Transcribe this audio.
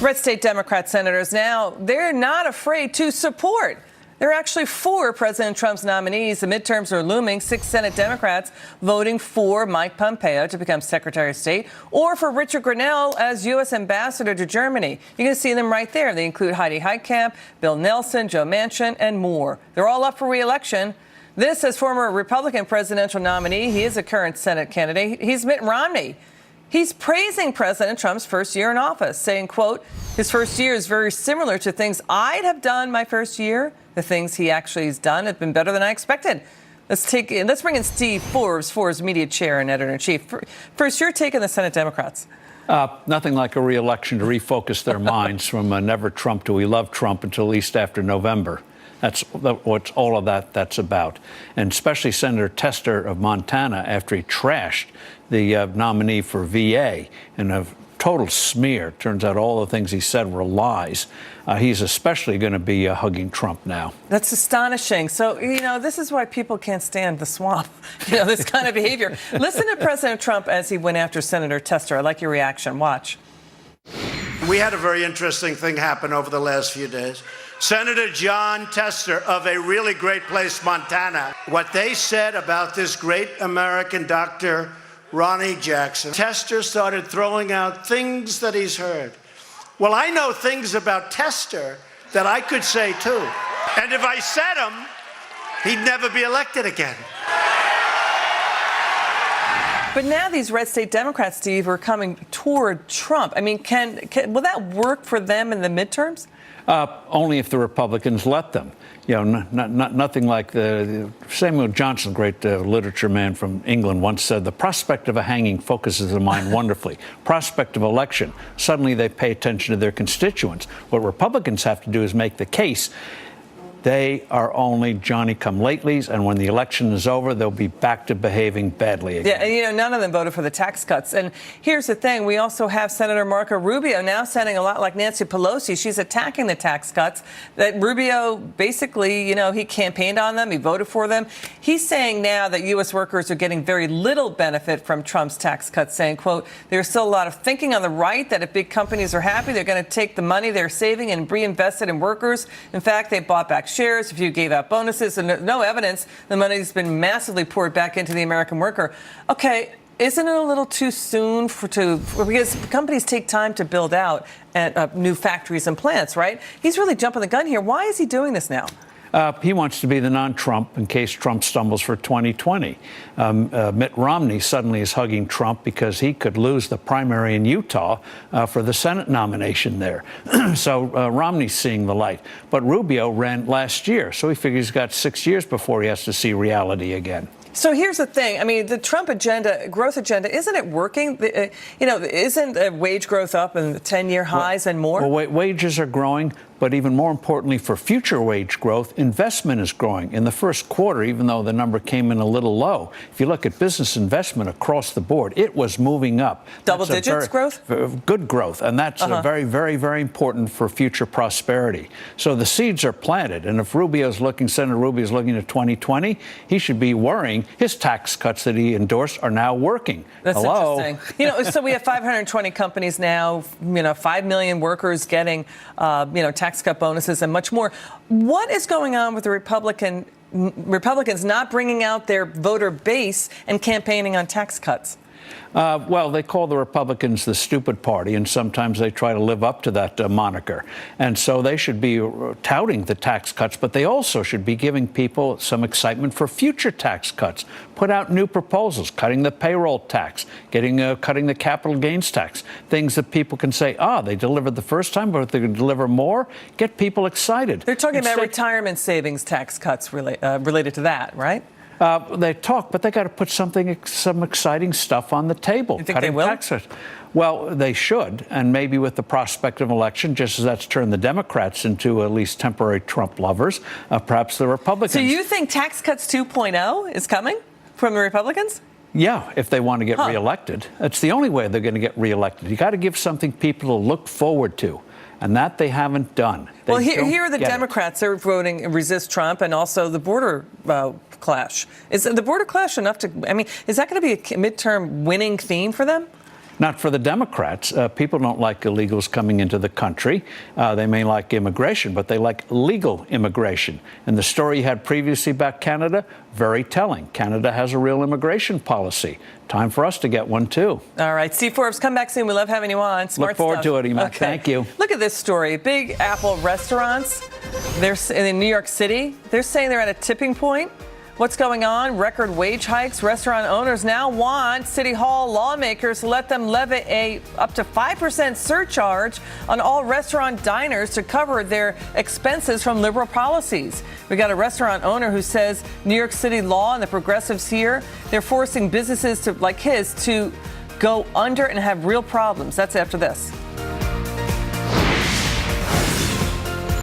Red state Democrat senators now, they're not afraid to support. They're actually for President Trump's nominees. The midterms are looming. 6 Senate Democrats voting for Mike Pompeo to become Secretary of State or for Richard Grenell as U.S. ambassador to Germany. You can see them right there. They include Heidi Heitkamp, Bill Nelson, Joe Manchin, and more. They're all up for re-election. This as former Republican presidential nominee. He is a current Senate candidate. He's Mitt Romney. He's praising President Trump's first year in office, saying, quote, his first year is very similar to things I'd have done my first year. The things he actually has done have been better than I expected. Let's bring in Steve Forbes, Forbes media chair and editor-in-chief. First, your take on the Senate Democrats. Nothing like a re-election to refocus their minds from never Trump to we love Trump until at least after November. That's what all of that's about. And especially Senator Tester of Montana, after he trashed the nominee for VA in a total smear. Turns out all the things he said were lies. He's especially going to be hugging Trump now. That's astonishing. So, this is why people can't stand the swamp, this kind of behavior. Listen to President Trump as he went after Senator Tester. I'd like your reaction. Watch. We had a very interesting thing happen over the last few days. Senator John Tester of a really great place, Montana, what they said about this great American doctor, Ronnie Jackson. Tester started throwing out things that he's heard. Well, I know things about Tester that I could say too. And if I said them, he'd never be elected again. But now these red state Democrats, Steve, are coming toward Trump. I mean, will that work for them in the midterms? Only if the Republicans let them. Nothing like the Samuel Johnson, great literature man from England, once said, the prospect of a hanging focuses the mind wonderfully. Prospect of election, suddenly they pay attention to their constituents. What Republicans have to do is make the case. They are only Johnny-come-latelys, and when the election is over, they'll be back to behaving badly again. Yeah, and none of them voted for the tax cuts. And here's the thing. We also have Senator Marco Rubio now sounding a lot like Nancy Pelosi. She's attacking the tax cuts. That Rubio basically, he campaigned on them. He voted for them. He's saying now that U.S. workers are getting very little benefit from Trump's tax cuts, saying, quote, there's still a lot of thinking on the right that if big companies are happy, they're going to take the money they're saving and reinvest it in workers. In fact, they bought back shares, a few gave out bonuses, and no evidence the money's been massively poured back into the American worker. Okay, isn't it a little too soon because companies take time to build out new factories and plants, right? He's really jumping the gun here. Why is he doing this now? He wants to be the non-Trump in case Trump stumbles for 2020. Mitt Romney suddenly is hugging Trump because he could lose the primary in Utah for the Senate nomination there. So Romney's seeing the light. But Rubio ran last year, so he figures he's got 6 years before he has to see reality again. So here's the thing. I mean, the Trump agenda, growth agenda, isn't it working? Isn't wage growth up in the 10-year highs and more? Well, wages are growing, but even more importantly for future wage growth, investment is growing. In the first quarter, even though the number came in a little low, if you look at business investment across the board, it was moving up. Double digits growth? Good growth. And that's very, very, very important for future prosperity. So the seeds are planted. And if Senator Rubio is looking at 2020, he should be worrying his tax cuts that he endorsed are now working. That's interesting. So we have 520 companies now, 5 million workers getting, tax cut bonuses and much more. What is going on with the Republicans not bringing out their voter base and campaigning on tax cuts? Well, they call the Republicans the stupid party, and sometimes they try to live up to that moniker. And so they should be touting the tax cuts, but they also should be giving people some excitement for future tax cuts. Put out new proposals, cutting the payroll tax, cutting the capital gains tax, things that people can say, they delivered the first time, but if they can deliver more, get people excited. They're talking about retirement savings tax cuts related to that, right? They talk, but they got to put some exciting stuff on the table. You think they will? Well, they should, and maybe with the prospect of election, just as that's turned the Democrats into at least temporary Trump lovers, perhaps the Republicans. So you think tax cuts 2.0 is coming from the Republicans? Yeah, if they want to get reelected. That's the only way they're going to get reelected. You got to give something people to look forward to. And that they haven't done. Well, here are the Democrats. They're voting resist Trump and also the border clash. Is the border clash enough to, is that going to be a midterm winning theme for them? Not for the Democrats. People don't like illegals coming into the country. They may like immigration, but they like legal immigration. And the story you had previously about Canada, very telling. Canada has a real immigration policy. Time for us to get one, too. All right. Steve Forbes, come back soon. We love having you on. Smart Look forward stuff. to it, Emma. Okay. Thank you. Look at this story. Big Apple restaurants, they're in New York City. They're saying they're at a tipping point. What's going on? Record wage hikes. Restaurant owners now want City Hall lawmakers to let them levy a up to 5% surcharge on all restaurant diners to cover their expenses from liberal policies. We got a restaurant owner who says New York City law and the progressives here, they're forcing businesses like his to go under and have real problems. That's after this.